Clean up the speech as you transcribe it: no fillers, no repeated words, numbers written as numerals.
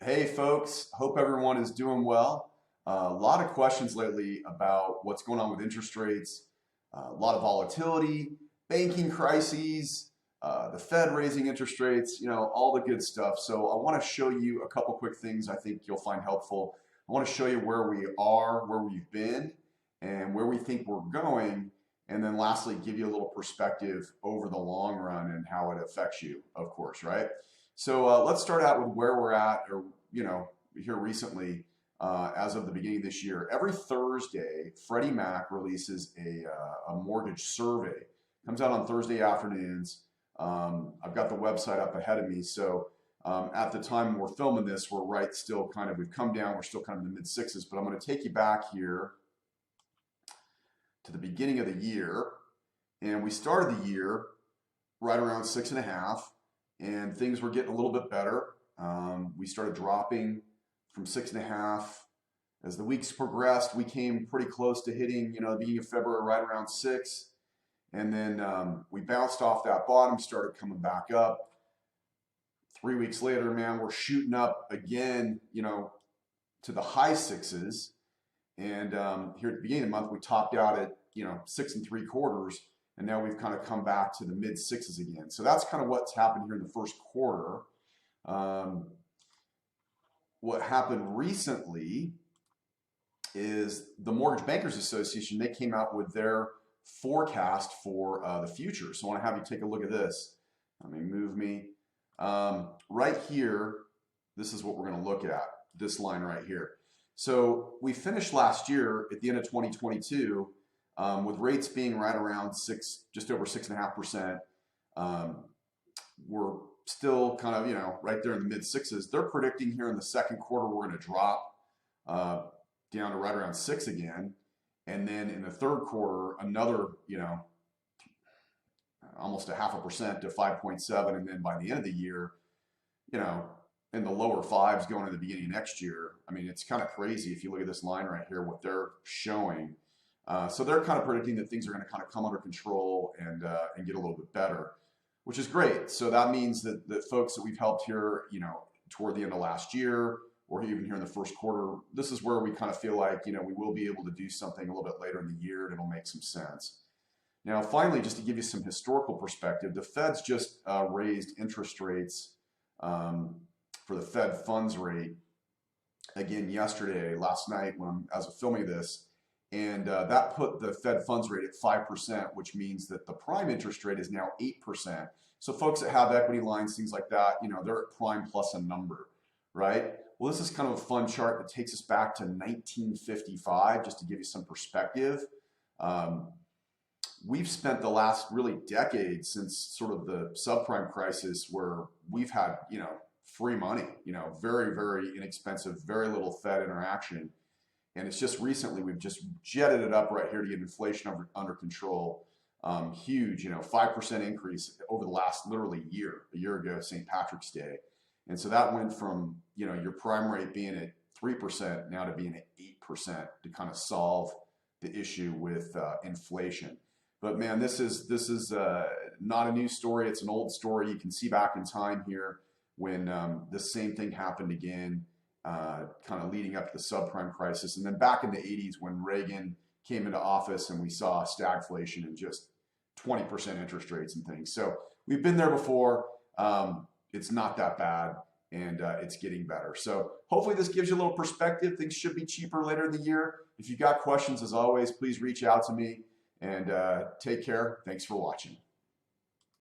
Hey folks, hope everyone is doing well. A lot of questions lately about what's going on with interest rates, a lot of volatility, banking crises, the Fed raising interest rates, all the good stuff. So I want to show you a couple quick things I think you'll find helpful. I want to show you where we are, where we've been, and where we think we're going. And then lastly, give you a little perspective over the long run and how it affects you, of course, right? So let's start out with where we're at, or here recently, as of the beginning of this year. Every Thursday, Freddie Mac releases a mortgage survey. Comes out on Thursday afternoons. I've got the website up ahead of me, so at the time we're filming this, we're right still kind of, we've come down, we're still kind of in the mid sixes, but I'm going to take you back here to the beginning of the year, and we started the year right around 6.5. And things were getting a little bit better. We started dropping from 6.5. As the weeks progressed, we came pretty close to hitting, the beginning of February, right around 6. And then we bounced off that bottom, started coming back up. 3 weeks later, man, we're shooting up again, to the high sixes. And here at the beginning of the month, we topped out at, 6.75. And now we've kind of come back to the mid sixes again. So that's kind of what's happened here in the first quarter. What happened recently is the Mortgage Bankers Association, they came out with their forecast for the future. So I want to have you take a look at this. Let me move me. Right here, this is what we're going to look at, this line right here. So we finished last year at the end of 2022 with rates being right around just over 6.5%. We're still kind of, right there in the mid sixes. They're predicting here in the second quarter, we're going to drop down to right around 6 again. And then in the third quarter, another, almost 0.5% to 5.7. And then by the end of the year, in the lower fives going to the beginning of next year. I mean, it's kind of crazy if you look at this line right here, what they're showing. So they're kind of predicting that things are going to kind of come under control and get a little bit better, which is great. So that means that folks that we've helped here, toward the end of last year, or even here in the first quarter, this is where we kind of feel like, we will be able to do something a little bit later in the year and it'll make some sense. Now, finally, just to give you some historical perspective, the Fed's just raised interest rates for the Fed funds rate again yesterday, last night, as of filming this. And that put the Fed funds rate at 5%, which means that the prime interest rate is now 8%. So folks that have equity lines, things like that, they're at prime plus a number, right? Well, this is kind of a fun chart that takes us back to 1955, just to give you some perspective. We've spent the last really decade since sort of the subprime crisis where we've had, free money, very, very inexpensive, very little Fed interaction. And it's just recently, we've just jetted it up right here to get inflation under control. Huge, 5% increase over the last literally year, a year ago, St. Patrick's Day. And so that went from, your prime rate being at 3% now to being at 8% to kind of solve the issue with inflation. But man, this is not a new story. It's an old story. You can see back in time here when the same thing happened again. Kind of leading up to the subprime crisis. And then back in the 80s when Reagan came into office and we saw stagflation and just 20% interest rates and things. So we've been there before. It's not that bad and it's getting better. So hopefully this gives you a little perspective. Things should be cheaper later in the year. If you've got questions, as always, please reach out to me and take care. Thanks for watching.